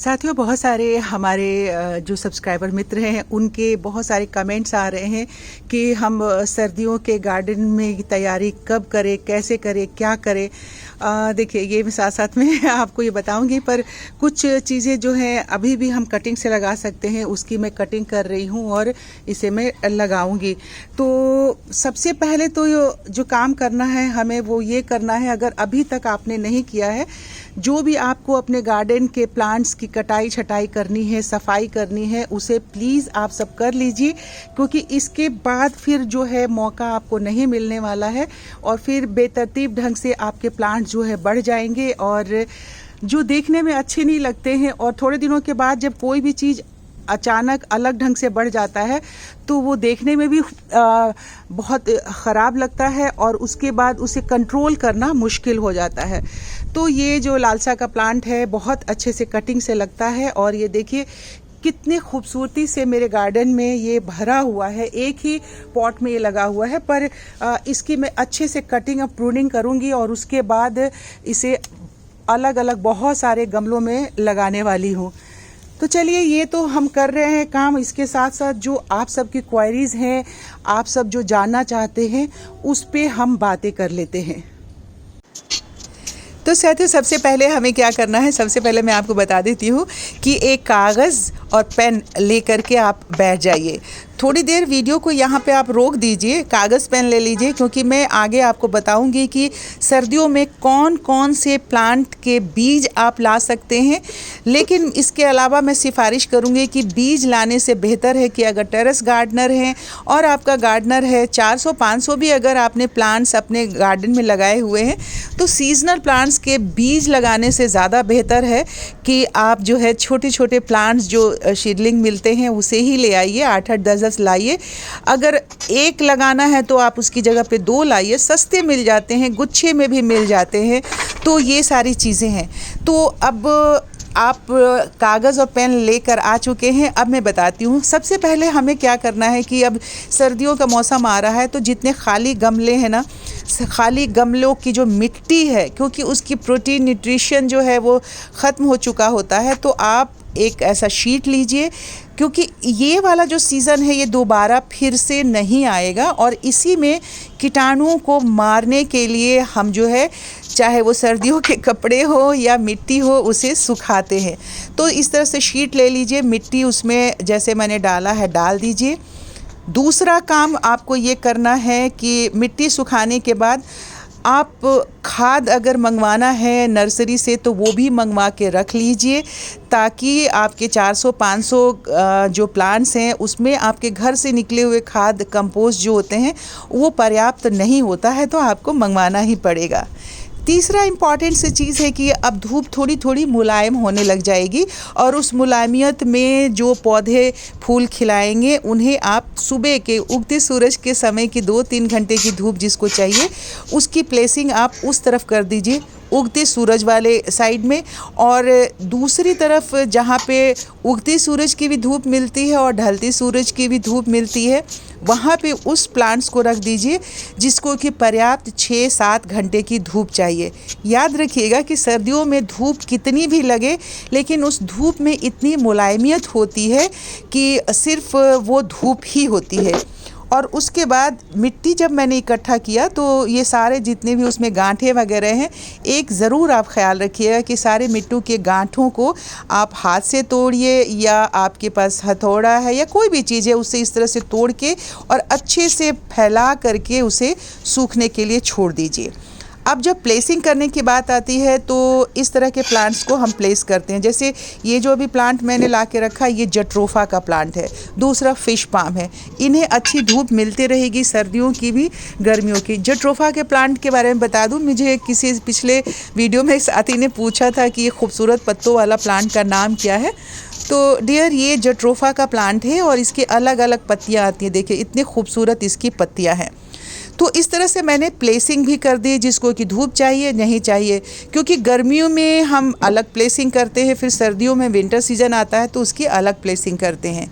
साथियों, बहुत सारे हमारे जो सब्सक्राइबर मित्र हैं उनके बहुत सारे कमेंट्स आ रहे हैं कि हम सर्दियों के गार्डन में तैयारी कब करें, कैसे करें, क्या करें। देखिए, ये मैं साथ साथ में आपको ये बताऊंगी, पर कुछ चीज़ें जो हैं अभी भी हम कटिंग से लगा सकते हैं, उसकी मैं कटिंग कर रही हूँ और इसे मैं लगाऊंगी। तो सबसे पहले तो जो काम करना है हमें वो ये करना है, अगर अभी तक आपने नहीं किया है, जो भी आपको अपने गार्डन के प्लांट्स की कटाई छटाई करनी है, सफाई करनी है, उसे प्लीज़ आप सब कर लीजिए, क्योंकि इसके बाद फिर जो है मौका आपको नहीं मिलने वाला है और फिर बेतरतीब ढंग से आपके प्लांट जो है बढ़ जाएंगे और जो देखने में अच्छे नहीं लगते हैं। और थोड़े दिनों के बाद जब कोई भी चीज़ अचानक अलग ढंग से बढ़ जाता है तो वो देखने में भी बहुत ख़राब लगता है और उसके बाद उसे कंट्रोल करना मुश्किल हो जाता है। तो ये जो लालसा का प्लांट है बहुत अच्छे से कटिंग से लगता है और ये देखिए कितनी खूबसूरती से मेरे गार्डन में ये भरा हुआ है। एक ही पॉट में ये लगा हुआ है, पर इसकी मैं अच्छे से कटिंग और प्रूनिंग करूँगी और उसके बाद इसे अलग अलग बहुत सारे गमलों में लगाने वाली हूँ। तो चलिए, ये तो हम कर रहे हैं काम। इसके साथ साथ जो आप सबकी क्वेरीज हैं, आप सब जो जानना चाहते हैं, उस पे हम बातें कर लेते हैं। तो साथियों, सबसे पहले हमें क्या करना है, सबसे पहले मैं आपको बता देती हूँ कि एक कागज़ और पेन लेकर के आप बैठ जाइए। थोड़ी देर वीडियो को यहाँ पे आप रोक दीजिए, कागज़ पेन ले लीजिए, क्योंकि मैं आगे आपको बताऊंगी कि सर्दियों में कौन कौन से प्लांट के बीज आप ला सकते हैं। लेकिन इसके अलावा मैं सिफारिश करूँगी कि बीज लाने से बेहतर है कि अगर टेरेस गार्डनर हैं और आपका गार्डनर है 400-500 भी अगर आपने प्लांट्स अपने गार्डन में लगाए हुए हैं, तो सीजनल प्लांट्स के बीज लगाने से ज़्यादा बेहतर है कि आप जो है छोटे छोटे प्लांट्स जो सीडलिंग मिलते हैं उसे ही ले आइए, 8-8 10 लाइए। अगर एक लगाना है तो आप उसकी जगह पे 2 लाइए, सस्ते मिल जाते हैं, गुच्छे में भी मिल जाते हैं। तो ये सारी चीज़ें हैं। तो अब आप कागज़ और पेन लेकर आ चुके हैं। अब मैं बताती हूँ सबसे पहले हमें क्या करना है कि अब सर्दियों का मौसम आ रहा है, तो जितने खाली गमले हैं ना, खाली गमलों की जो मिट्टी है, क्योंकि उसकी प्रोटीन न्यूट्रिशन जो है वो ख़त्म हो चुका होता है, तो आप एक ऐसा शीट लीजिए, क्योंकि ये वाला जो सीज़न है ये दोबारा फिर से नहीं आएगा और इसी में कीटाणुओं को मारने के लिए हम जो है, चाहे वो सर्दियों के कपड़े हो या मिट्टी हो, उसे सुखाते हैं। तो इस तरह से शीट ले लीजिए, मिट्टी उसमें जैसे मैंने डाला है डाल दीजिए। दूसरा काम आपको ये करना है कि मिट्टी सुखाने के बाद आप खाद अगर मंगवाना है नर्सरी से तो वो भी मंगवा के रख लीजिए, ताकि आपके 400-500 जो प्लांट्स हैं उसमें आपके घर से निकले हुए खाद कंपोस्ट जो होते हैं वो पर्याप्त नहीं होता है, तो आपको मंगवाना ही पड़ेगा। तीसरा इम्पॉर्टेंट सी चीज़ है कि अब धूप थोड़ी थोड़ी मुलायम होने लग जाएगी और उस मुलायमियत में जो पौधे फूल खिलाएंगे उन्हें आप सुबह के उगते सूरज के समय की 2-3 घंटे की धूप जिसको चाहिए उसकी प्लेसिंग आप उस तरफ कर दीजिए, उगते सूरज वाले साइड में। और दूसरी तरफ जहाँ पे उगते सूरज की भी धूप मिलती है और ढलते सूरज की भी धूप मिलती है, वहाँ पे उस प्लांट्स को रख दीजिए जिसको कि पर्याप्त 6-7 घंटे की धूप चाहिए। याद रखिएगा कि सर्दियों में धूप कितनी भी लगे, लेकिन उस धूप में इतनी मुलायमियत होती है कि सिर्फ वो धूप ही होती है। और उसके बाद मिट्टी जब मैंने इकट्ठा किया तो ये सारे जितने भी उसमें गांठें वगैरह हैं, एक ज़रूर आप ख्याल रखिएगा कि सारे मिट्टू के गांठों को आप हाथ से तोड़िए या आपके पास हथौड़ा है या कोई भी चीज़ है उससे इस तरह से तोड़ के और अच्छे से फैला करके उसे सूखने के लिए छोड़ दीजिए। अब जब प्लेसिंग करने की बात आती है तो इस तरह के प्लांट्स को हम प्लेस करते हैं। जैसे ये जो अभी प्लांट मैंने ला के रखा, ये जट्रोफा का प्लांट है, दूसरा फिश पाम है। इन्हें अच्छी धूप मिलती रहेगी, सर्दियों की भी गर्मियों की। जट्रोफा के प्लांट के बारे में बता दूं, मुझे किसी पिछले वीडियो में एक साथी ने पूछा था कि ये खूबसूरत पत्तों वाला प्लांट का नाम क्या है। तो डियर, ये जट्रोफा का प्लांट है और इसकी अलग अलग पत्तियाँ आती हैं। देखिए इतनी खूबसूरत इसकी पत्तियाँ हैं। तो इस तरह से मैंने प्लेसिंग भी कर दी, जिसको कि धूप चाहिए नहीं चाहिए, क्योंकि गर्मियों में हम अलग प्लेसिंग करते हैं, फिर सर्दियों में विंटर सीजन आता है तो उसकी अलग प्लेसिंग करते हैं।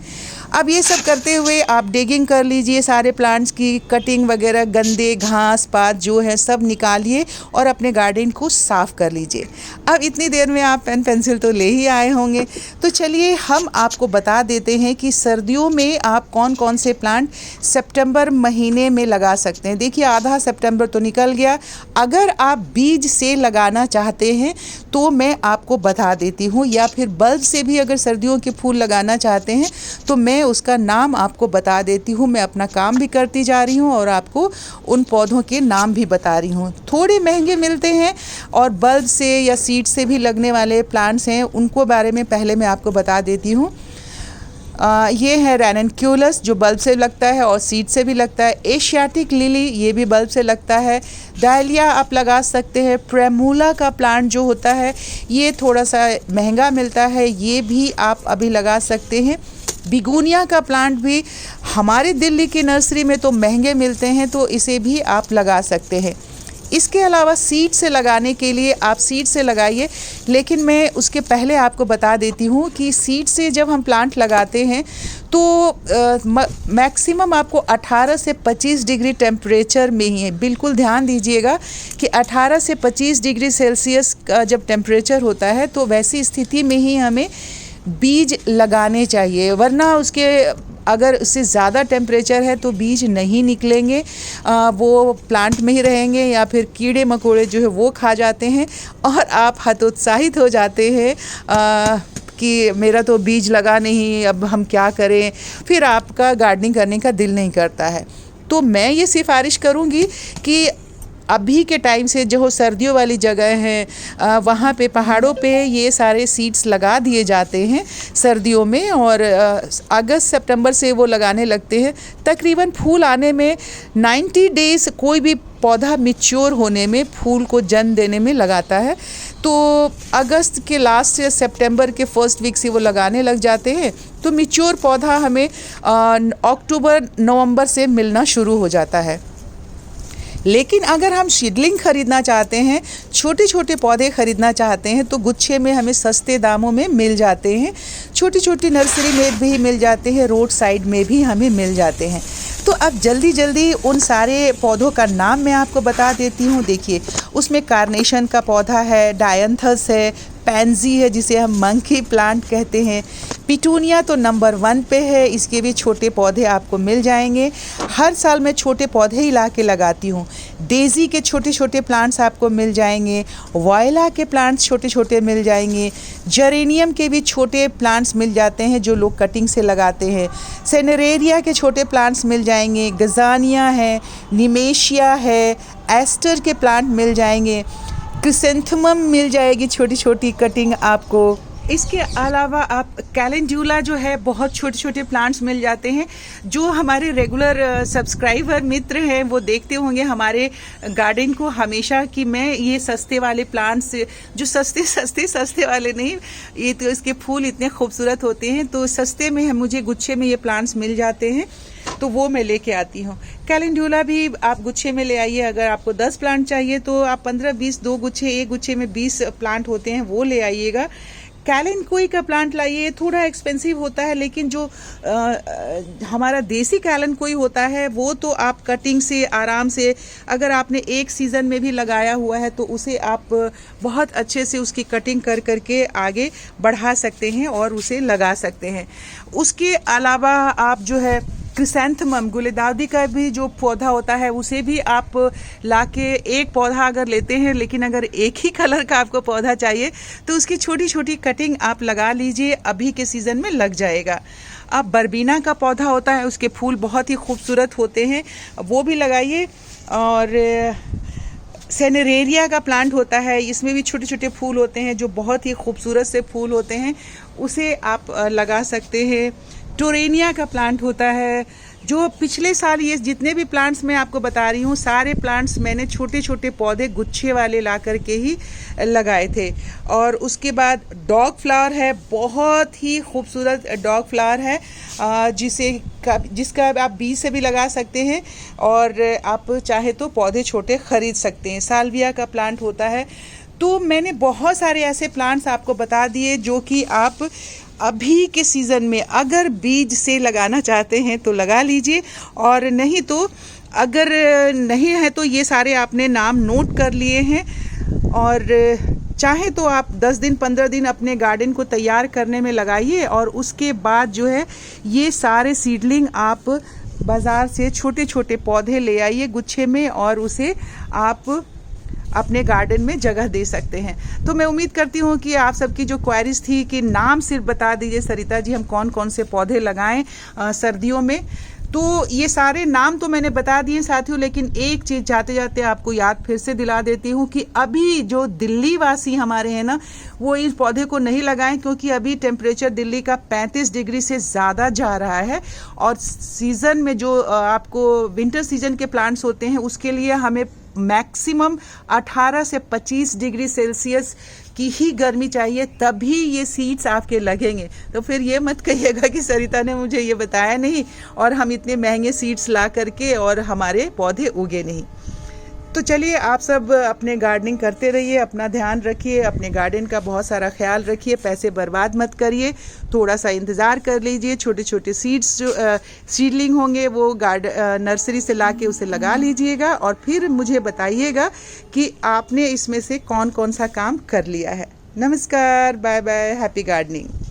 अब ये सब करते हुए आप डिगिंग कर लीजिए, सारे प्लांट्स की कटिंग वगैरह, गंदे घास पात जो है सब निकालिए और अपने गार्डन को साफ़ कर लीजिए। अब इतनी देर में आप पेन पेंसिल तो ले ही आए होंगे, तो चलिए हम आपको बता देते हैं कि सर्दियों में आप कौन कौन से प्लांट सितंबर महीने में लगा सकते हैं। देखिए आधा सितंबर तो निकल गया। अगर आप बीज से लगाना चाहते हैं तो मैं आपको बता देती हूँ, या फिर बल्ब से भी अगर सर्दियों के फूल लगाना चाहते हैं तो मैं उसका नाम आपको बता देती हूँ। मैं अपना काम भी करती जा रही हूँ और आपको उन पौधों के नाम भी बता रही हूँ। थोड़े महंगे मिलते हैं और बल्ब से या सीड से भी लगने वाले प्लांट्स हैं, उनको बारे में पहले मैं आपको बता देती हूँ। ये है रैननक्यूलस जो बल्ब से लगता है और सीड से भी लगता है। एशियाटिक लिली ये भी बल्ब से लगता है। डायलिया आप लगा सकते हैं। प्रेमूला का प्लांट जो होता है ये थोड़ा सा महंगा मिलता है, ये भी आप अभी लगा सकते हैं। बिगोनिया का प्लांट भी हमारे दिल्ली की नर्सरी में तो महंगे मिलते हैं, तो इसे भी आप लगा सकते हैं। इसके अलावा सीड से लगाने के लिए आप सीड से लगाइए, लेकिन मैं उसके पहले आपको बता देती हूँ कि सीड से जब हम प्लांट लगाते हैं तो मैक्सिमम आपको 18 से 25 डिग्री टेम्परेचर में ही है। बिल्कुल ध्यान दीजिएगा कि 18 से 25 डिग्री सेल्सियस का जब टेम्परेचर होता है तो वैसी स्थिति में ही हमें बीज लगाने चाहिए, वरना उसके अगर उससे ज़्यादा टेम्परेचर है तो बीज नहीं निकलेंगे, वो प्लांट में ही रहेंगे या फिर कीड़े मकोड़े जो है वो खा जाते हैं और आप हतोत्साहित हो जाते हैं कि मेरा तो बीज लगा नहीं, अब हम क्या करें, फिर आपका गार्डनिंग करने का दिल नहीं करता है। तो मैं ये सिफारिश करूँगी कि अभी के टाइम से जो सर्दियों वाली जगह हैं वहाँ पे पहाड़ों पे ये सारे सीड्स लगा दिए जाते हैं सर्दियों में, और अगस्त सितंबर से वो लगाने लगते हैं। तकरीबन फूल आने में 90 डेज़ कोई भी पौधा मैच्योर होने में, फूल को जन्म देने में लगाता है। तो अगस्त के लास्ट से सितंबर के फर्स्ट वीक से वो लगाने लग जाते हैं, तो मैच्योर पौधा हमें अक्टूबर नवंबर से मिलना शुरू हो जाता है। लेकिन अगर हम सीडलिंग ख़रीदना चाहते हैं, छोटे छोटे पौधे ख़रीदना चाहते हैं, तो गुच्छे में हमें सस्ते दामों में मिल जाते हैं। छोटी छोटी नर्सरी में भी मिल जाते हैं, रोड साइड में भी हमें मिल जाते हैं। तो अब जल्दी जल्दी उन सारे पौधों का नाम मैं आपको बता देती हूँ। देखिए उसमें कार्नेशन का पौधा है, डायंथस है, पैंजी है जिसे हम मंकी प्लांट कहते हैं, पिटूनिया तो नंबर 1 पे है, इसके भी छोटे पौधे आपको मिल जाएंगे। हर साल मैं छोटे पौधे ही ला के लगाती हूँ। डेज़ी के छोटे छोटे प्लांट्स आपको मिल जाएंगे, वॉयला के प्लांट्स छोटे छोटे मिल जाएंगे, जेरेनियम के भी छोटे प्लांट्स मिल जाते हैं जो लोग कटिंग से लगाते हैं, सेनेरेरिया के छोटे प्लांट्स मिल जाएंगे, गजानिया है, निमेशिया है, एस्टर के प्लांट मिल जाएंगे, क्रिसेंथेमम मिल जाएगी छोटी छोटी कटिंग आपको। इसके अलावा आप कैलेंडुला जो है बहुत छोटे छोटे प्लांट्स मिल जाते हैं। जो हमारे रेगुलर सब्सक्राइबर मित्र हैं वो देखते होंगे हमारे गार्डन को हमेशा कि मैं ये सस्ते वाले प्लांट्स, जो सस्ते वाले नहीं, ये तो इसके फूल इतने खूबसूरत होते हैं, तो सस्ते में मुझे गुच्छे में ये प्लांट्स मिल जाते हैं, तो वो मैं लेके आती हूँ। कैलेंडुला भी आप गुच्छे में ले आइए। अगर आपको 10 प्लांट चाहिए तो आप 15-20, 2 गुच्छे, एक गुच्छे में 20 प्लांट होते हैं, वो ले आइएगा। कैलेंकोई का प्लांट लाइए, थोड़ा एक्सपेंसिव होता है, लेकिन जो हमारा देसी कैलेंकोई होता है वो तो आप कटिंग से आराम से, अगर आपने एक सीज़न में भी लगाया हुआ है तो उसे आप बहुत अच्छे से उसकी कटिंग कर करके आगे बढ़ा सकते हैं और उसे लगा सकते हैं। उसके अलावा आप जो है क्रिसेंथेमम, गुलदाउदी का भी जो पौधा होता है उसे भी आप लाके, एक पौधा अगर लेते हैं, लेकिन अगर एक ही कलर का आपको पौधा चाहिए तो उसकी छोटी छोटी कटिंग आप लगा लीजिए, अभी के सीज़न में लग जाएगा। अब बरबीना का पौधा होता है, उसके फूल बहुत ही खूबसूरत होते हैं, वो भी लगाइए। और सेनेरेरिया का प्लांट होता है, इसमें भी छोटे छोटे फूल होते हैं जो बहुत ही खूबसूरत से फूल होते हैं, उसे आप लगा सकते हैं। टोरेनिया का प्लांट होता है, जो पिछले साल ये जितने भी प्लांट्स मैं आपको बता रही हूँ सारे प्लांट्स मैंने छोटे छोटे पौधे गुच्छे वाले ला करके ही लगाए थे। और उसके बाद डॉग फ्लावर है, बहुत ही खूबसूरत डॉग फ्लावर है, जिसका आप बीज से भी लगा सकते हैं और आप चाहे तो पौधे छोटे खरीद सकते हैं। साल्विया का प्लांट होता है। तो मैंने बहुत सारे ऐसे प्लांट्स आपको बता दिए जो कि आप अभी के सीज़न में अगर बीज से लगाना चाहते हैं तो लगा लीजिए, और नहीं तो अगर नहीं है तो ये सारे आपने नाम नोट कर लिए हैं, और चाहे तो आप 10 दिन 15 दिन अपने गार्डन को तैयार करने में लगाइए, और उसके बाद जो है ये सारे सीडलिंग आप बाज़ार से छोटे छोटे पौधे ले आइए गुच्छे में, और उसे आप अपने गार्डन में जगह दे सकते हैं। तो मैं उम्मीद करती हूँ कि आप सबकी जो क्वेरीज थी कि नाम सिर्फ बता दीजिए सरिता जी हम कौन कौन से पौधे लगाएं सर्दियों में, तो ये सारे नाम तो मैंने बता दिए साथियों, लेकिन एक चीज़ जाते जाते आपको याद फिर से दिला देती हूँ कि अभी जो दिल्ली वासी हमारे हैं ना, वो इस पौधे को नहीं लगाएं, क्योंकि अभी टेम्परेचर दिल्ली का 35 डिग्री से ज़्यादा जा रहा है, और सीज़न में जो आपको विंटर सीजन के प्लांट्स होते हैं उसके लिए हमें मैक्सिमम 18 से 25 डिग्री सेल्सियस की ही गर्मी चाहिए, तभी ये सीड्स आपके लगेंगे। तो फिर ये मत कहिएगा कि सरिता ने मुझे ये बताया नहीं और हम इतने महंगे सीड्स ला करके और हमारे पौधे उगे नहीं। तो चलिए आप सब अपने गार्डनिंग करते रहिए, अपना ध्यान रखिए, अपने गार्डन का बहुत सारा ख्याल रखिए, पैसे बर्बाद मत करिए, थोड़ा सा इंतज़ार कर लीजिए। छोटे छोटे सीड्स जो सीडलिंग होंगे वो नर्सरी से लाके उसे लगा लीजिएगा, और फिर मुझे बताइएगा कि आपने इसमें से कौन कौन सा काम कर लिया है। नमस्कार, बाय बाय, हैप्पी गार्डनिंग।